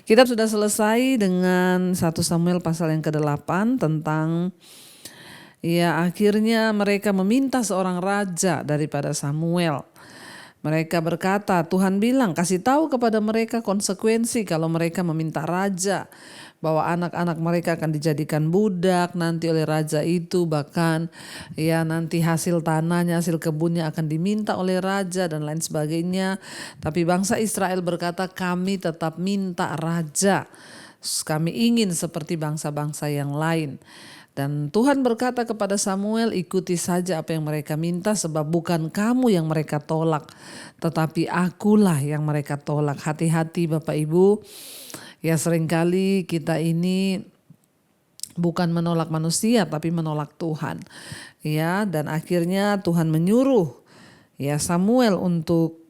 Kita sudah selesai dengan 1 Samuel pasal yang ke-8 tentang akhirnya mereka meminta seorang raja daripada Samuel. Mereka berkata, Tuhan bilang kasih tahu kepada mereka konsekuensi kalau mereka meminta raja, bahwa anak-anak mereka akan dijadikan budak nanti oleh raja itu, bahkan nanti hasil tanahnya, hasil kebunnya akan diminta oleh raja dan lain sebagainya. Tapi bangsa Israel berkata, kami tetap minta raja, kami ingin seperti bangsa-bangsa yang lain. Dan Tuhan berkata kepada Samuel, ikuti saja apa yang mereka minta, sebab bukan kamu yang mereka tolak, tetapi akulah yang mereka tolak. Hati-hati Bapak Ibu, seringkali kita ini bukan menolak manusia tapi menolak Tuhan. Dan akhirnya Tuhan menyuruh Samuel untuk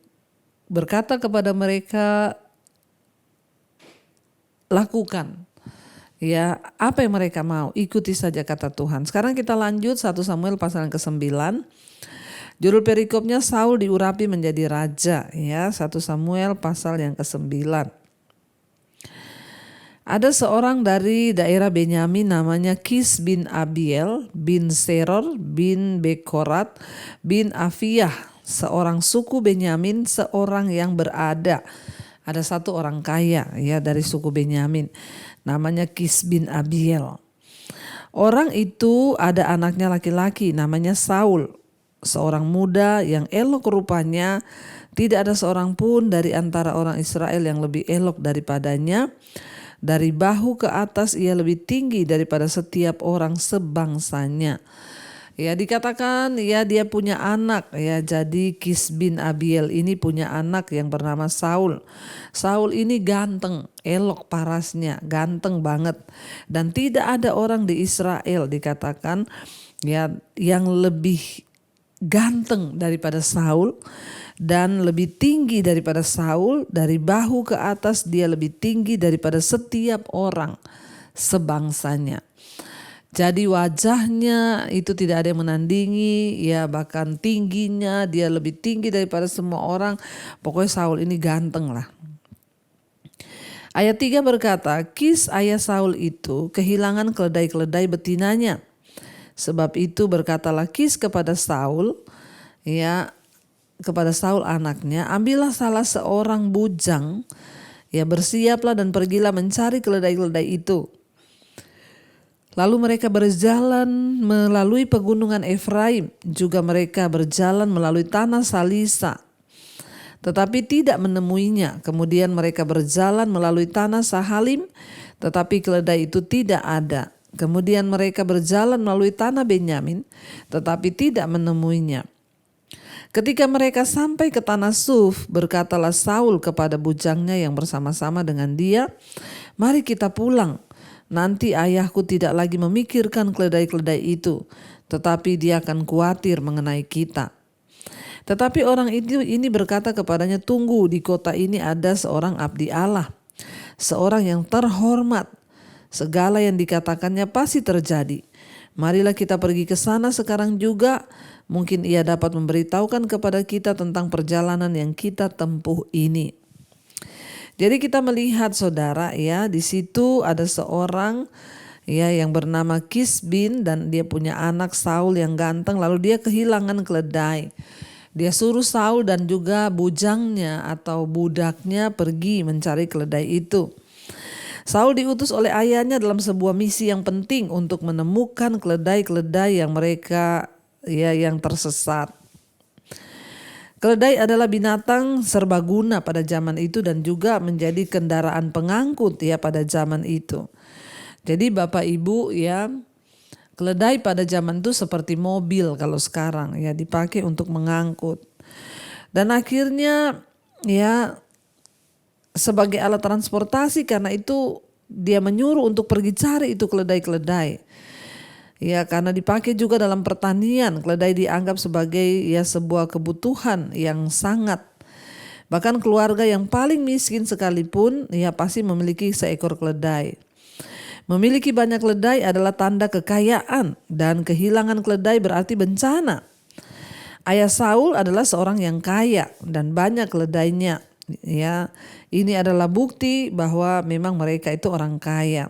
berkata kepada mereka, lakukan apa yang mereka mau, ikuti saja kata Tuhan. Sekarang kita lanjut 1 Samuel pasal yang ke-9. Judul perikopnya Saul diurapi menjadi raja. 1 Samuel pasal yang ke-9. Ada seorang dari daerah Benyamin namanya Kis bin Abiel bin Seror bin Bekorat bin Afiyah, seorang suku Benyamin, seorang yang berada. Ada satu orang kaya dari suku Benyamin, namanya Kis bin Abiel. Orang itu ada anaknya laki-laki namanya Saul, seorang muda yang elok rupanya. Tidak ada seorang pun dari antara orang Israel yang lebih elok daripadanya. Dari bahu ke atas ia lebih tinggi daripada setiap orang sebangsanya. Dikatakan dia punya anak. Jadi Kis bin Abiel ini punya anak yang bernama Saul. Saul ini ganteng, elok parasnya, ganteng banget. Dan tidak ada orang di Israel dikatakan yang lebih ganteng daripada Saul dan lebih tinggi daripada Saul. Dari bahu ke atas dia lebih tinggi daripada setiap orang sebangsanya. Jadi wajahnya itu tidak ada yang menandingi, bahkan tingginya dia lebih tinggi daripada semua orang. Pokoknya Saul ini ganteng lah. Ayat 3 berkata, Kis ayah Saul itu kehilangan keledai-keledai betinanya. Sebab itu berkatalah Kis kepada Saul, kepada Saul anaknya, ambillah salah seorang bujang, bersiaplah dan pergilah mencari keledai-keledai itu. Lalu mereka berjalan melalui pegunungan Efraim, juga mereka berjalan melalui tanah Salisa, tetapi tidak menemuinya. Kemudian mereka berjalan melalui tanah Sahalim, tetapi keledai itu tidak ada. Kemudian mereka berjalan melalui tanah Benyamin, tetapi tidak menemuinya. Ketika mereka sampai ke tanah Suf, berkatalah Saul kepada bujangnya yang bersama-sama dengan dia, mari kita pulang. Nanti ayahku tidak lagi memikirkan keledai-keledai itu, tetapi dia akan khawatir mengenai kita. Tetapi orang itu ini berkata kepadanya, tunggu, di kota ini ada seorang abdi Allah, seorang yang terhormat. Segala yang dikatakannya pasti terjadi. Marilah kita pergi ke sana sekarang juga. Mungkin ia dapat memberitahukan kepada kita tentang perjalanan yang kita tempuh ini. Jadi kita melihat saudara di situ ada seorang yang bernama Kis bin, dan dia punya anak Saul yang ganteng, lalu dia kehilangan keledai. Dia suruh Saul dan juga bujangnya atau budaknya pergi mencari keledai itu. Saul diutus oleh ayahnya dalam sebuah misi yang penting untuk menemukan keledai-keledai yang mereka yang tersesat. Keledai adalah binatang serbaguna pada zaman itu dan juga menjadi kendaraan pengangkut pada zaman itu. Jadi Bapak Ibu keledai pada zaman itu seperti mobil kalau sekarang dipakai untuk mengangkut. Dan akhirnya sebagai alat transportasi, karena itu dia menyuruh untuk pergi cari itu keledai-keledai. Karena dipakai juga dalam pertanian, keledai dianggap sebagai sebuah kebutuhan yang sangat. Bahkan keluarga yang paling miskin sekalipun pasti memiliki seekor keledai. Memiliki banyak keledai adalah tanda kekayaan, dan kehilangan keledai berarti bencana. Ayah Saul adalah seorang yang kaya dan banyak keledainya. Ya, ini adalah bukti bahwa memang mereka itu orang kaya.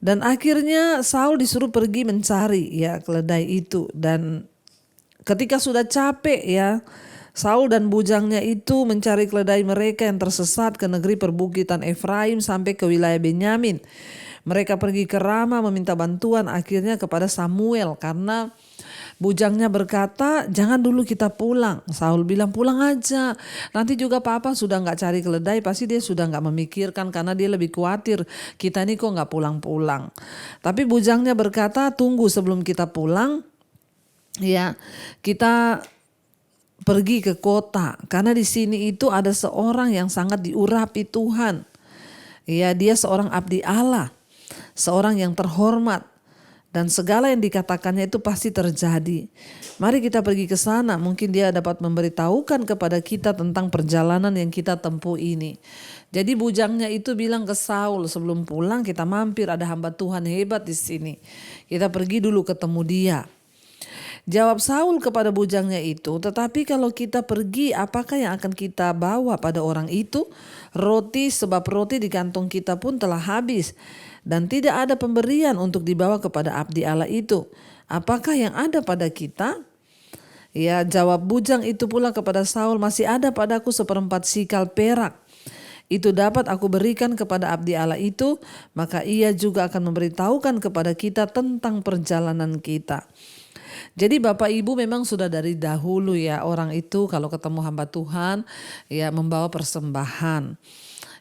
Dan akhirnya Saul disuruh pergi mencari ya keledai itu, dan ketika sudah capek ya, Saul dan bujangnya itu mencari keledai mereka yang tersesat ke negeri perbukitan Efraim sampai ke wilayah Benyamin. Mereka pergi ke Rama meminta bantuan akhirnya kepada Samuel karena bujangnya berkata, jangan dulu kita pulang. Saul bilang, pulang aja. Nanti juga papa sudah nggak cari keledai, pasti dia sudah nggak memikirkan karena dia lebih khawatir kita ini kok nggak pulang-pulang. Tapi bujangnya berkata, tunggu sebelum kita pulang, ya kita pergi ke kota karena di sini itu ada seorang yang sangat diurapi Tuhan. Ya, dia seorang abdi Allah, seorang yang terhormat, dan segala yang dikatakannya itu pasti terjadi. Mari kita pergi ke sana, mungkin dia dapat memberitahukan kepada kita tentang perjalanan yang kita tempuh ini. Jadi bujangnya itu bilang ke Saul, sebelum pulang kita mampir, ada hamba Tuhan hebat di sini. Kita pergi dulu ketemu dia. Jawab Saul kepada bujangnya itu, tetapi kalau kita pergi, apakah yang akan kita bawa pada orang itu? Roti, sebab roti di kantong kita pun telah habis, dan tidak ada pemberian untuk dibawa kepada abdi Allah itu. Apakah yang ada pada kita? Ya, jawab bujang itu pula kepada Saul, masih ada padaku 1/4 sikal perak. Itu dapat aku berikan kepada abdi Allah itu, maka ia juga akan memberitahukan kepada kita tentang perjalanan kita. Jadi Bapak Ibu memang sudah dari dahulu ya orang itu kalau ketemu hamba Tuhan ya membawa persembahan.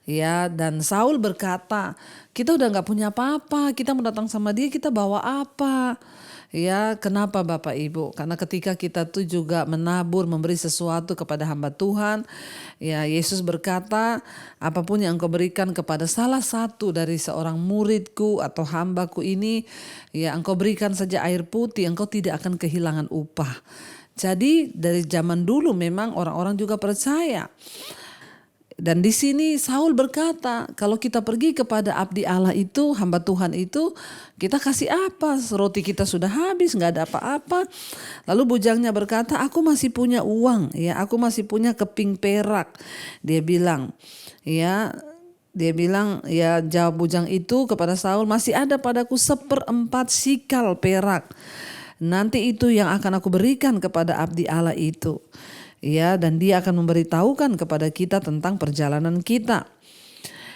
Ya, dan Saul berkata, kita udah nggak punya apa-apa, kita mau datang sama dia, kita bawa apa? Ya, kenapa Bapak Ibu? Karena ketika kita tuh juga menabur, memberi sesuatu kepada hamba Tuhan, ya Yesus berkata, apapun yang engkau berikan kepada salah satu dari seorang muridku atau hambaku ini, ya engkau berikan saja air putih, engkau tidak akan kehilangan upah. Jadi dari zaman dulu memang orang-orang juga percaya. Dan di sini Saul berkata, kalau kita pergi kepada abdi Allah itu, hamba Tuhan itu, kita kasih apa? Roti kita sudah habis, nggak ada apa-apa. Lalu bujangnya berkata, aku masih punya uang, ya, aku masih punya keping perak. Dia bilang, ya jawab bujang itu kepada Saul, masih ada padaku 1/4 sikal perak. Nanti itu yang akan aku berikan kepada abdi Allah itu. Ya, dan dia akan memberitahukan kepada kita tentang perjalanan kita.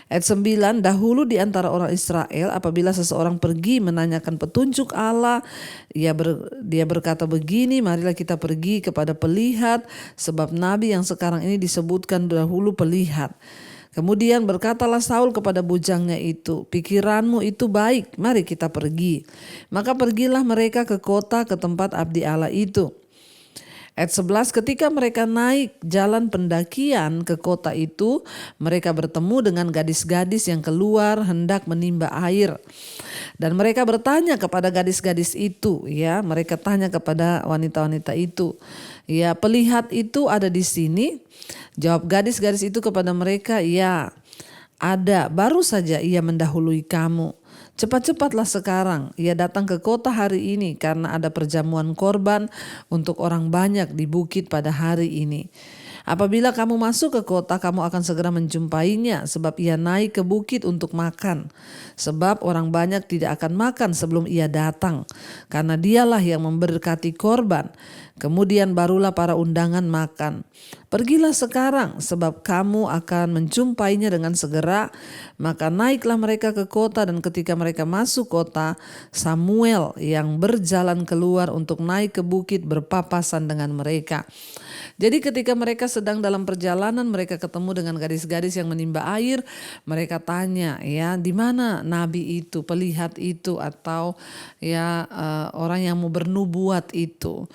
Ayat 9, dahulu di antara orang Israel apabila seseorang pergi menanyakan petunjuk Allah, dia berkata begini, marilah kita pergi kepada pelihat, sebab nabi yang sekarang ini disebutkan dahulu pelihat. Kemudian berkatalah Saul kepada bujangnya itu, pikiranmu itu baik, mari kita pergi. Maka pergilah mereka ke kota, ke tempat abdi Allah itu. Ayat 11, ketika mereka naik jalan pendakian ke kota itu, mereka bertemu dengan gadis-gadis yang keluar hendak menimba air. Dan mereka bertanya kepada gadis-gadis itu, ya, mereka tanya kepada wanita-wanita itu, ya, pelihat itu ada di sini? Jawab gadis-gadis itu kepada mereka, ya, ada, baru saja ia mendahului kamu. Cepat-cepatlah sekarang, ia datang ke kota hari ini karena ada perjamuan korban untuk orang banyak di bukit pada hari ini. Apabila kamu masuk ke kota, kamu akan segera menjumpainya sebab ia naik ke bukit untuk makan. Sebab orang banyak tidak akan makan sebelum ia datang, karena dialah yang memberkati korban. Kemudian barulah para undangan makan. Pergilah sekarang sebab kamu akan menjumpainya dengan segera. Maka naiklah mereka ke kota, dan ketika mereka masuk kota, Samuel yang berjalan keluar untuk naik ke bukit berpapasan dengan mereka. Jadi ketika mereka sedang dalam perjalanan, mereka ketemu dengan gadis-gadis yang menimba air. Mereka tanya, ya, di mana nabi itu, pelihat itu, atau ya orang yang mau bernubuat itu,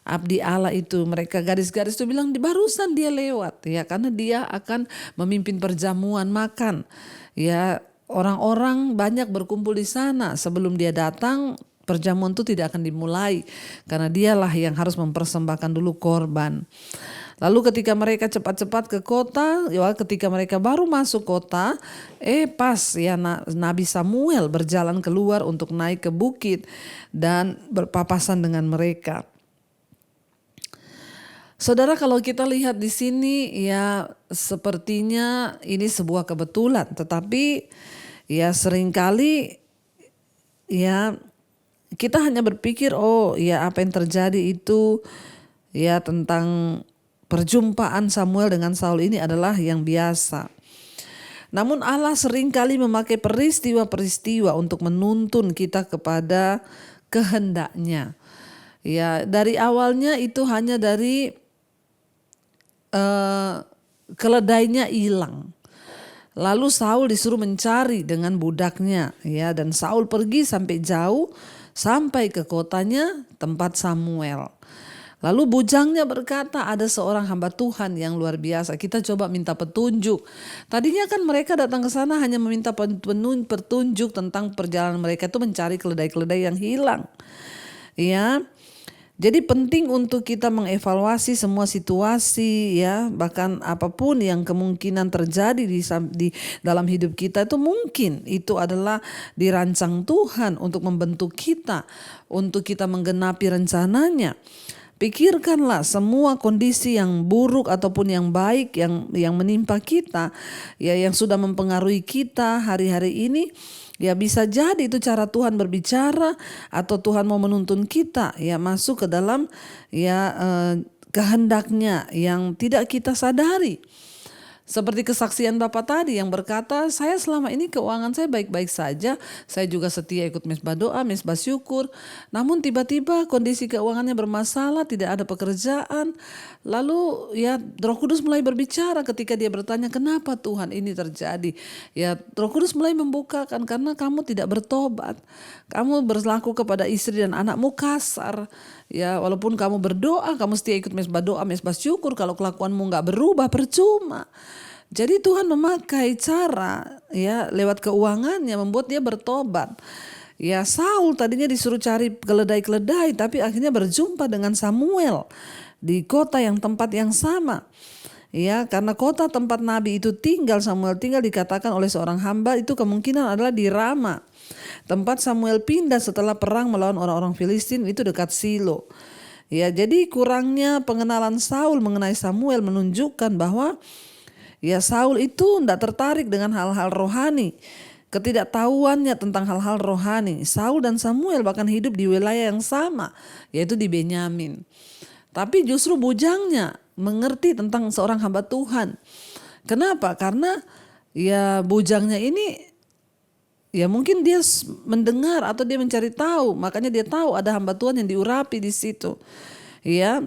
abdi Allah itu. Mereka gadis-gadis itu bilang, barusan dia lewat, ya, karena dia akan memimpin perjamuan makan. Ya, orang-orang banyak berkumpul di sana. Sebelum dia datang, perjamuan itu tidak akan dimulai karena dialah yang harus mempersembahkan dulu korban. Lalu ketika mereka cepat-cepat ke kota, ya, ketika mereka baru masuk kota, pas ya Nabi Samuel berjalan keluar untuk naik ke bukit dan berpapasan dengan mereka. Saudara, kalau kita lihat di sini ya sepertinya ini sebuah kebetulan, tetapi ya seringkali ya kita hanya berpikir oh ya apa yang terjadi itu ya tentang perjumpaan Samuel dengan Saul ini adalah yang biasa. Namun Allah seringkali memakai peristiwa-peristiwa untuk menuntun kita kepada kehendaknya. Ya, dari awalnya itu hanya dari keledainya hilang. Lalu Saul disuruh mencari dengan budaknya, ya, dan Saul pergi sampai jauh sampai ke kotanya tempat Samuel. Lalu bujangnya berkata, ada seorang hamba Tuhan yang luar biasa. Kita coba minta petunjuk. Tadinya kan mereka datang ke sana hanya meminta petunjuk tentang perjalanan mereka itu mencari keledai-keledai yang hilang. Ya. Jadi penting untuk kita mengevaluasi semua situasi ya, bahkan apapun yang kemungkinan terjadi di dalam hidup kita itu mungkin itu adalah dirancang Tuhan untuk membentuk kita, untuk kita menggenapi rencananya. Pikirkanlah semua kondisi yang buruk ataupun yang baik yang menimpa kita, ya yang sudah mempengaruhi kita hari-hari ini. Ya bisa jadi itu cara Tuhan berbicara atau Tuhan mau menuntun kita ya masuk ke dalam ya kehendaknya yang tidak kita sadari. Seperti kesaksian Bapak tadi yang berkata, saya selama ini keuangan saya baik-baik saja. Saya juga setia ikut mesbah doa, mesbah syukur. Namun tiba-tiba kondisi keuangannya bermasalah, tidak ada pekerjaan. Lalu ya Roh Kudus mulai berbicara ketika dia bertanya, kenapa Tuhan ini terjadi? Ya Roh Kudus mulai membukakan, karena kamu tidak bertobat. Kamu berlaku kepada istri dan anakmu kasar. Ya walaupun kamu berdoa, kamu setia ikut mesbah doa, mesbah syukur. Kalau kelakuanmu gak berubah, percuma. Jadi Tuhan memakai cara ya lewat keuangannya membuat dia bertobat. Ya Saul tadinya disuruh cari keledai-keledai, tapi akhirnya berjumpa dengan Samuel di kota yang tempat yang sama. Ya karena kota tempat Nabi itu Samuel tinggal dikatakan oleh seorang hamba itu kemungkinan adalah di Rama. Tempat Samuel pindah setelah perang melawan orang-orang Filistin itu dekat Silo. Ya jadi kurangnya pengenalan Saul mengenai Samuel menunjukkan bahwa ya Saul itu tidak tertarik dengan hal-hal rohani. Ketidaktahuannya tentang hal-hal rohani. Saul dan Samuel bahkan hidup di wilayah yang sama, yaitu di Benyamin. Tapi justru bujangnya mengerti tentang seorang hamba Tuhan. Kenapa? Karena ya bujangnya ini ya mungkin dia mendengar atau dia mencari tahu. Makanya dia tahu ada hamba Tuhan yang diurapi di situ. Ya.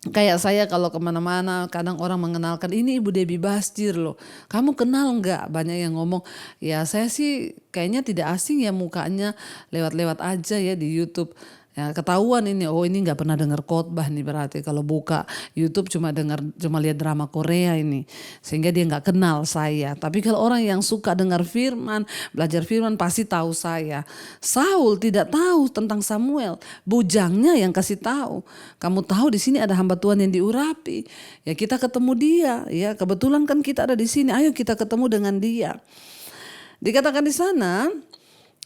Kayak saya kalau kemana-mana kadang orang mengenalkan ini Ibu Debbie Basjir loh. Kamu kenal nggak? Banyak yang ngomong ya saya sih kayaknya tidak asing ya mukanya, lewat-lewat aja ya di YouTube. Ya ketahuan ini, oh ini nggak pernah dengar khotbah nih berarti kalau buka YouTube cuma lihat drama Korea ini, sehingga dia nggak kenal saya. Tapi kalau orang yang suka dengar firman, belajar firman pasti tahu saya. Saul tidak tahu tentang Samuel, bujangnya yang kasih tahu. Kamu tahu di sini ada hamba Tuhan yang diurapi, ya kita ketemu dia, ya kebetulan kan kita ada di sini, ayo kita ketemu dengan dia. Dikatakan di sana,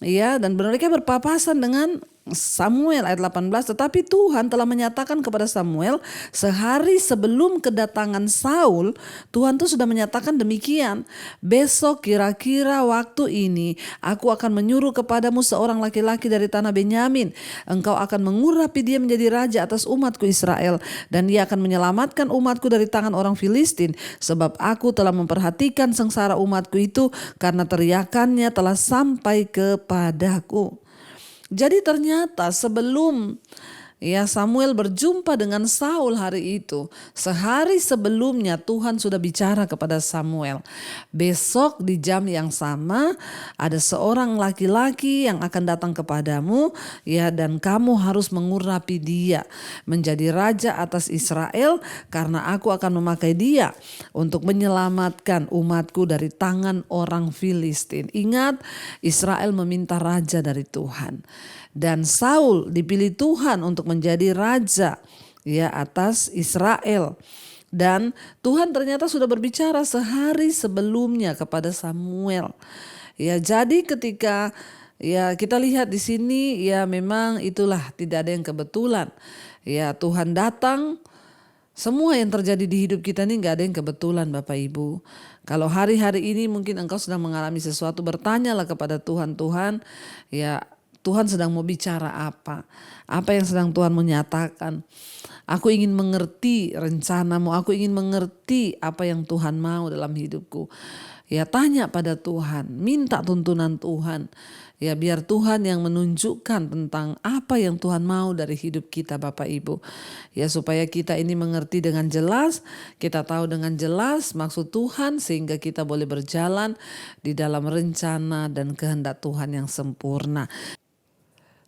ya dan mereka berpapasan dengan Samuel ayat 18, tetapi Tuhan telah menyatakan kepada Samuel sehari sebelum kedatangan Saul, Tuhan tuh sudah menyatakan demikian. Besok kira-kira waktu ini aku akan menyuruh kepadamu seorang laki-laki dari tanah Benyamin. Engkau akan mengurapi dia menjadi raja atas umatku Israel, dan dia akan menyelamatkan umatku dari tangan orang Filistin, sebab aku telah memperhatikan sengsara umatku itu karena teriakannya telah sampai kepadaku. Jadi ternyata sebelum ya Samuel berjumpa dengan Saul hari itu, sehari sebelumnya Tuhan sudah bicara kepada Samuel. Besok di jam yang sama ada seorang laki-laki yang akan datang kepadamu ya, dan kamu harus mengurapi dia menjadi raja atas Israel, karena aku akan memakai dia untuk menyelamatkan umatku dari tangan orang Filistin. Ingat, Israel meminta raja dari Tuhan. Dan Saul dipilih Tuhan untuk menjadi raja ya atas Israel. Dan Tuhan ternyata sudah berbicara sehari sebelumnya kepada Samuel. Ya jadi ketika ya kita lihat di sini ya memang itulah tidak ada yang kebetulan. Ya Tuhan datang Semua yang terjadi di hidup kita ini gak ada yang kebetulan Bapak Ibu. Kalau hari-hari ini mungkin engkau sedang mengalami sesuatu, bertanyalah kepada Tuhan, Tuhan ya Tuhan sedang mau bicara apa? Apa yang sedang Tuhan menyatakan? Aku ingin mengerti rencanamu, aku ingin mengerti apa yang Tuhan mau dalam hidupku. Ya tanya pada Tuhan, minta tuntunan Tuhan. Ya biar Tuhan yang menunjukkan tentang apa yang Tuhan mau dari hidup kita Bapak Ibu. Ya supaya kita ini mengerti dengan jelas, kita tahu dengan jelas maksud Tuhan sehingga kita boleh berjalan di dalam rencana dan kehendak Tuhan yang sempurna.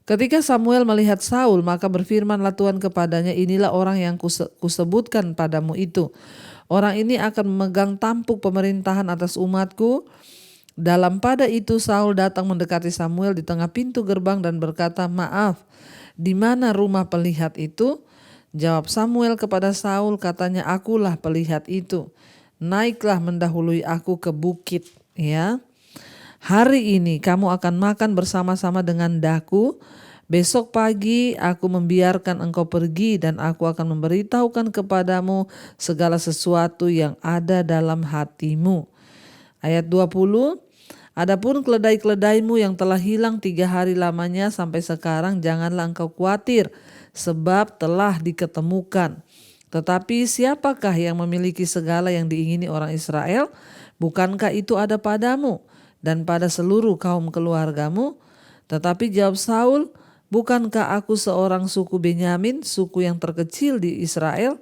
Ketika Samuel melihat Saul, maka berfirmanlah Tuhan kepadanya, inilah orang yang kusebutkan padamu itu. Orang ini akan memegang tampuk pemerintahan atas umatku. Dalam pada itu Saul datang mendekati Samuel di tengah pintu gerbang dan berkata, maaf, di mana rumah pelihat itu? Jawab Samuel kepada Saul, katanya, akulah pelihat itu. Naiklah mendahului aku ke bukit. Ya, hari ini kamu akan makan bersama-sama dengan daku. Besok pagi aku membiarkan engkau pergi dan aku akan memberitahukan kepadamu segala sesuatu yang ada dalam hatimu. Ayat 20, adapun keledai-keledaimu yang telah hilang 3 hari lamanya sampai sekarang, janganlah engkau khawatir, sebab telah diketemukan. Tetapi siapakah yang memiliki segala yang diingini orang Israel? Bukankah itu ada padamu dan pada seluruh kaum keluargamu? Tetapi jawab Saul, bukankah aku seorang suku Benyamin, suku yang terkecil di Israel?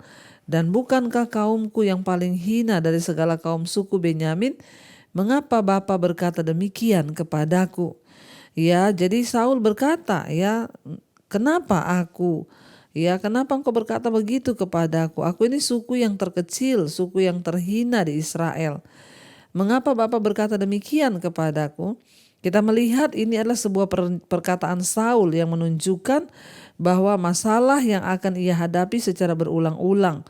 Dan bukankah kaumku yang paling hina dari segala kaum suku Benyamin? Mengapa Bapa berkata demikian kepadaku? Ya, jadi Saul berkata, ya, kenapa aku? Ya, kenapa engkau berkata begitu kepadaku? Aku ini suku yang terkecil, suku yang terhina di Israel. Mengapa Bapa berkata demikian kepadaku? Kita melihat ini adalah sebuah perkataan Saul yang menunjukkan bahwa masalah yang akan ia hadapi secara berulang-ulang.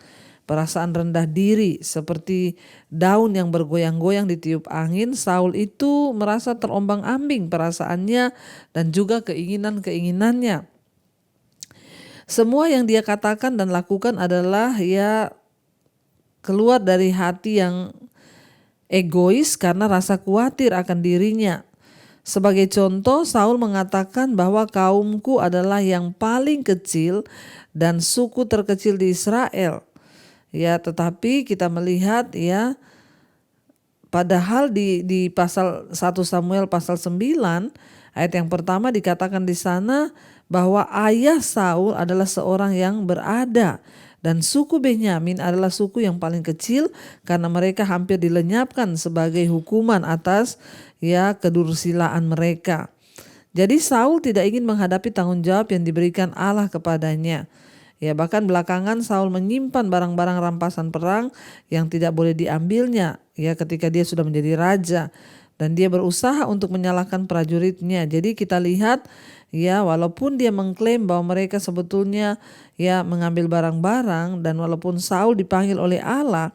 Perasaan rendah diri seperti daun yang bergoyang-goyang ditiup angin, Saul itu merasa terombang-ambing perasaannya dan juga keinginan-keinginannya. Semua yang dia katakan dan lakukan adalah ya keluar dari hati yang egois karena rasa khawatir akan dirinya. Sebagai contoh, Saul mengatakan bahwa kaumku adalah yang paling kecil dan suku terkecil di Israel. Ya, tetapi kita melihat ya, padahal di pasal 1 Samuel pasal 9 ayat yang pertama dikatakan di sana bahwa ayah Saul adalah seorang yang berada dan suku Benyamin adalah suku yang paling kecil karena mereka hampir dilenyapkan sebagai hukuman atas ya kedursilaan mereka. Jadi Saul tidak ingin menghadapi tanggung jawab yang diberikan Allah kepadanya. Ya, bahkan belakangan Saul menyimpan barang-barang rampasan perang yang tidak boleh diambilnya ya ketika dia sudah menjadi raja, dan dia berusaha untuk menyalahkan prajuritnya. Jadi kita lihat ya, walaupun dia mengklaim bahwa mereka sebetulnya ya mengambil barang-barang, dan walaupun Saul dipanggil oleh Allah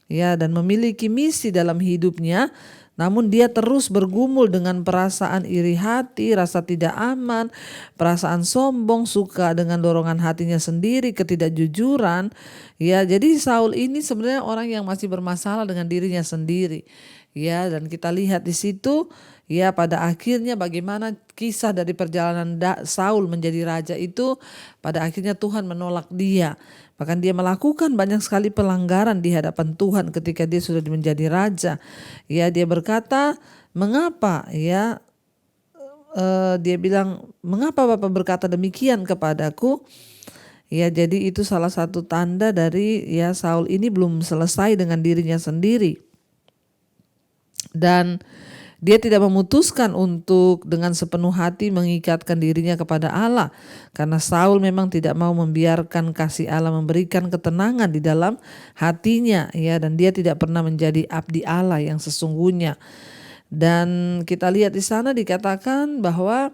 ya dan memiliki misi dalam hidupnya, namun dia terus bergumul dengan perasaan iri hati, rasa tidak aman, perasaan sombong, suka dengan dorongan hatinya sendiri, ketidakjujuran. Ya, jadi Saul ini sebenarnya orang yang masih bermasalah dengan dirinya sendiri. Ya, dan kita lihat di situ ya pada akhirnya bagaimana kisah dari perjalanan Saul menjadi raja itu, pada akhirnya Tuhan menolak dia. Bahkan dia melakukan banyak sekali pelanggaran di hadapan Tuhan ketika dia sudah menjadi raja. Ya, dia berkata, mengapa ya? Dia bilang, mengapa Bapak berkata demikian kepadaku? Ya, jadi itu salah satu tanda dari ya Saul ini belum selesai dengan dirinya sendiri. Dan dia tidak memutuskan untuk dengan sepenuh hati mengikatkan dirinya kepada Allah, karena Saul memang tidak mau membiarkan kasih Allah memberikan ketenangan di dalam hatinya ya, dan dia tidak pernah menjadi abdi Allah yang sesungguhnya. Dan kita lihat di sana dikatakan bahwa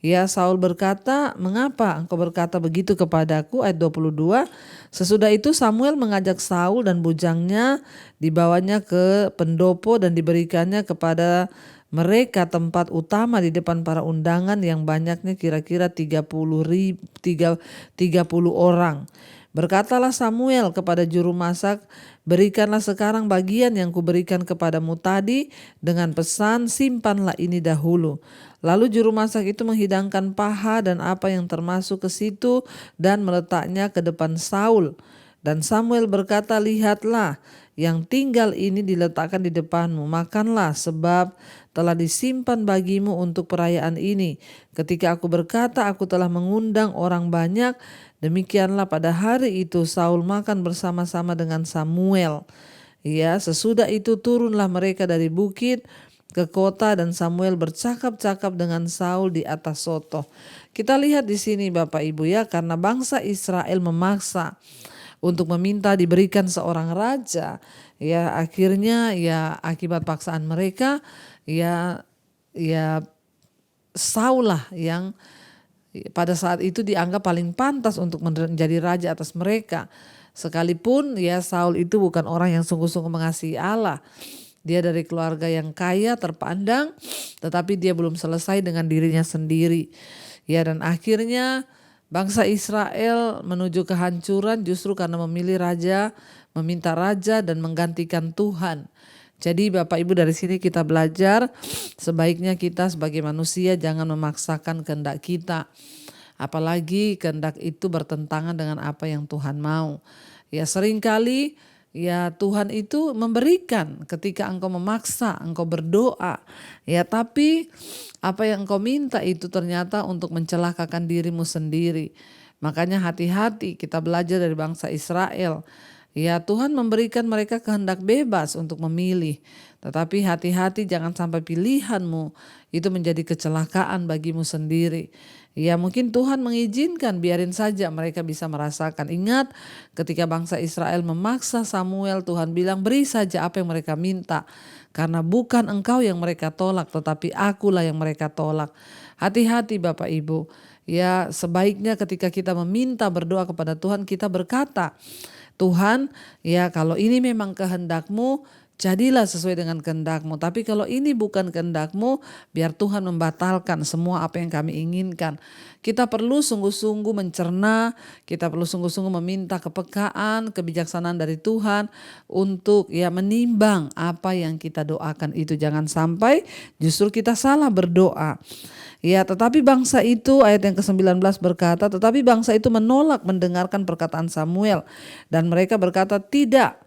ya Saul berkata, mengapa engkau berkata begitu kepadaku? Ayat 22. Sesudah itu Samuel mengajak Saul dan bujangnya, dibawanya ke pendopo dan diberikannya kepada mereka tempat utama di depan para undangan yang banyaknya kira-kira 30 orang. Berkatalah Samuel kepada juru masak, berikanlah sekarang bagian yang kuberikan kepadamu tadi dengan pesan simpanlah ini dahulu. Lalu juru masak itu menghidangkan paha dan apa yang termasuk ke situ dan meletaknya ke depan Saul. Dan Samuel berkata, lihatlah, yang tinggal ini diletakkan di depanmu, makanlah sebab telah disimpan bagimu untuk perayaan ini. Ketika aku berkata aku telah mengundang orang banyak, demikianlah pada hari itu Saul makan bersama-sama dengan Samuel. Ya, sesudah itu turunlah mereka dari bukit ke kota dan Samuel bercakap-cakap dengan Saul di atas sotoh. Kita lihat di sini Bapak Ibu ya, karena bangsa Israel memaksa untuk meminta diberikan seorang raja, ya akhirnya ya akibat paksaan mereka ya Saul lah yang pada saat itu dianggap paling pantas untuk menjadi raja atas mereka. Sekalipun ya Saul itu bukan orang yang sungguh-sungguh mengasihi Allah. Dia dari keluarga yang kaya terpandang, tetapi dia belum selesai dengan dirinya sendiri. Ya, dan akhirnya bangsa Israel menuju kehancuran justru karena memilih raja, meminta raja dan menggantikan Tuhan. Jadi Bapak Ibu, dari sini kita belajar sebaiknya kita sebagai manusia jangan memaksakan kehendak kita. Apalagi kehendak itu bertentangan dengan apa yang Tuhan mau. Ya seringkali ya Tuhan itu memberikan ketika engkau memaksa, engkau berdoa. Ya tapi apa yang engkau minta itu ternyata untuk mencelakakan dirimu sendiri. Makanya hati-hati, kita belajar dari bangsa Israel. Ya Tuhan memberikan mereka kehendak bebas untuk memilih. Tetapi hati-hati jangan sampai pilihanmu itu menjadi kecelakaan bagimu sendiri. Ya mungkin Tuhan mengizinkan, biarin saja mereka bisa merasakan. Ingat ketika bangsa Israel memaksa Samuel, Tuhan bilang beri saja apa yang mereka minta. Karena bukan engkau yang mereka tolak, tetapi akulah yang mereka tolak. Hati-hati Bapak Ibu. Ya sebaiknya ketika kita meminta berdoa kepada Tuhan, kita berkata, Tuhan, ya kalau ini memang kehendak-Mu, jadilah sesuai dengan kehendak-Mu. Tapi kalau ini bukan kehendak-Mu, biar Tuhan membatalkan semua apa yang kami inginkan. Kita perlu sungguh-sungguh mencerna, kita perlu sungguh-sungguh meminta kepekaan, kebijaksanaan dari Tuhan untuk ya menimbang apa yang kita doakan itu. Jangan sampai justru kita salah berdoa. Ya, tetapi bangsa itu, ayat yang ke-19 berkata, tetapi bangsa itu menolak mendengarkan perkataan Samuel. Dan mereka berkata tidak.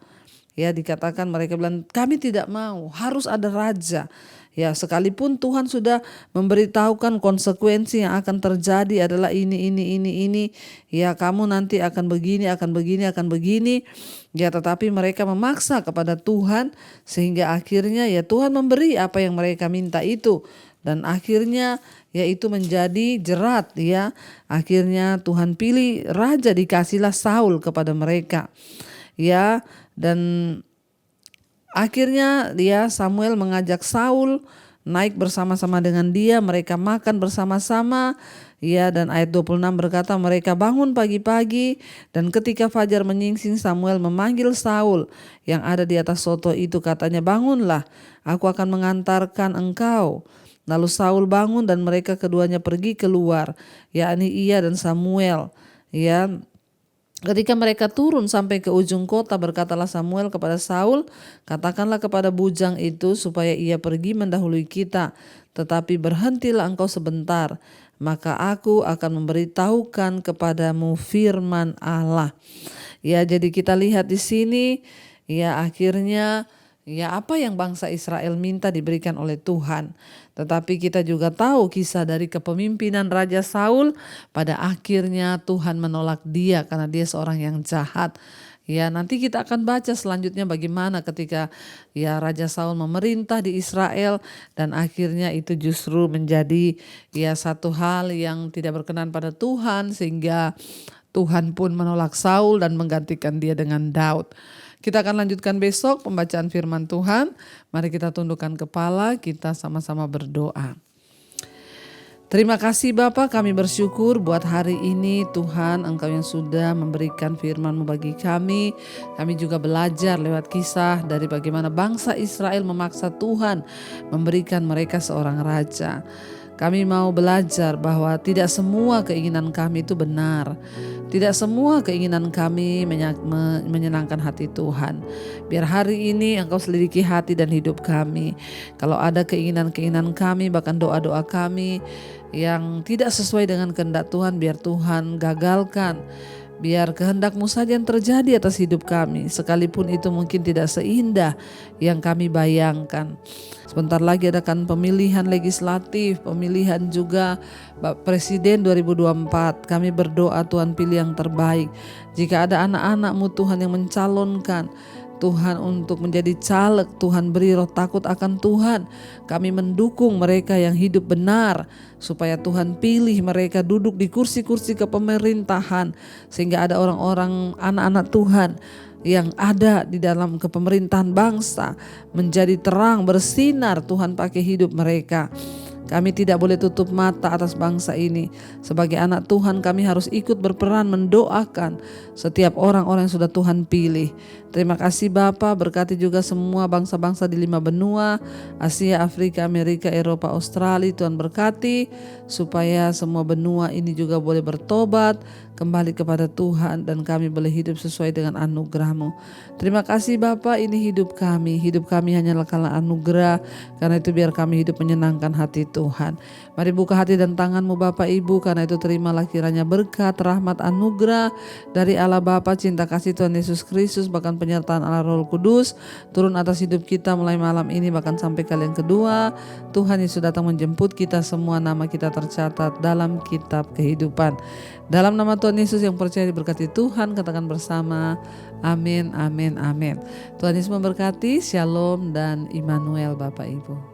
Ya, dikatakan mereka bilang kami tidak mau, harus ada raja. Ya, sekalipun Tuhan sudah memberitahukan konsekuensi yang akan terjadi adalah ini. Ya, kamu nanti akan begini. Ya, tetapi mereka memaksa kepada Tuhan sehingga akhirnya ya Tuhan memberi apa yang mereka minta itu. Dan akhirnya yaitu menjadi jerat ya. Akhirnya Tuhan pilih raja, dikasihlah Saul kepada mereka. Ya, dan akhirnya dia Samuel mengajak Saul naik bersama-sama dengan dia, mereka makan bersama-sama. Ya, dan ayat 26 berkata mereka bangun pagi-pagi dan ketika fajar menyingsing Samuel memanggil Saul yang ada di atas soto itu, katanya, bangunlah, aku akan mengantarkan engkau. Lalu Saul bangun dan mereka keduanya pergi keluar, yakni ia dan Samuel. Ya, ketika mereka turun sampai ke ujung kota, berkatalah Samuel kepada Saul, katakanlah kepada bujang itu supaya ia pergi mendahului kita, tetapi berhentilah engkau sebentar, maka aku akan memberitahukan kepadamu firman Allah. Ya, jadi kita lihat di sini, ya akhirnya ya apa yang bangsa Israel minta diberikan oleh Tuhan. Tetapi kita juga tahu kisah dari kepemimpinan Raja Saul, pada akhirnya Tuhan menolak dia karena dia seorang yang jahat. Ya, nanti kita akan baca selanjutnya bagaimana ketika ya Raja Saul memerintah di Israel dan akhirnya itu justru menjadi ya satu hal yang tidak berkenan pada Tuhan sehingga Tuhan pun menolak Saul dan menggantikan dia dengan Daud. Kita akan lanjutkan besok pembacaan firman Tuhan. Mari kita tundukkan kepala, kita sama-sama berdoa. Terima kasih Bapa, kami bersyukur buat hari ini Tuhan, Engkau yang sudah memberikan firman-Mu bagi kami. Kami juga belajar lewat kisah dari bagaimana bangsa Israel memaksa Tuhan memberikan mereka seorang raja. Kami mau belajar bahwa tidak semua keinginan kami itu benar. Tidak semua keinginan kami menyenangkan hati Tuhan. Biar hari ini Engkau selidiki hati dan hidup kami. Kalau ada keinginan-keinginan kami, bahkan doa-doa kami yang tidak sesuai dengan kehendak Tuhan, biar Tuhan gagalkan. Biar kehendak-Mu saja yang terjadi atas hidup kami, sekalipun itu mungkin tidak seindah yang kami bayangkan. Sebentar lagi adakan pemilihan legislatif, pemilihan juga Presiden 2024. Kami berdoa Tuhan pilih yang terbaik. Jika ada anak-anak-Mu Tuhan yang mencalonkan Tuhan untuk menjadi caleg, Tuhan beri roh takut akan Tuhan. Kami mendukung mereka yang hidup benar, supaya Tuhan pilih mereka duduk di kursi-kursi kepemerintahan, sehingga ada orang-orang anak-anak Tuhan yang ada di dalam kepemerintahan bangsa menjadi terang bersinar. Tuhan pakai hidup mereka. Kami tidak boleh tutup mata atas bangsa ini. Sebagai anak Tuhan, kami harus ikut berperan mendoakan setiap orang-orang yang sudah Tuhan pilih. Terima kasih Bapa, berkati juga semua bangsa-bangsa di 5 benua, Asia, Afrika, Amerika, Eropa, Australia. Tuhan berkati supaya semua benua ini juga boleh bertobat, kembali kepada Tuhan, dan kami boleh hidup sesuai dengan anugerah-Mu. Terima kasih Bapa, ini hidup kami hanyalah karena anugerah. Karena itu biar kami hidup menyenangkan hati Tuhan. Mari buka hati dan tangan-Mu Bapak Ibu, karena itu terimalah kiranya berkat, rahmat, anugerah dari Allah Bapa, cinta kasih Tuhan Yesus Kristus, bahkan penyertaan Allah Roh Kudus turun atas hidup kita mulai malam ini bahkan sampai kali yang kedua. Tuhan Yesus datang menjemput kita semua, nama kita tercatat dalam kitab kehidupan. Dalam nama Tuhan Yesus yang percaya diberkati Tuhan, katakan bersama, amin, amin, amin. Tuhan Yesus memberkati, shalom dan Immanuel Bapak Ibu.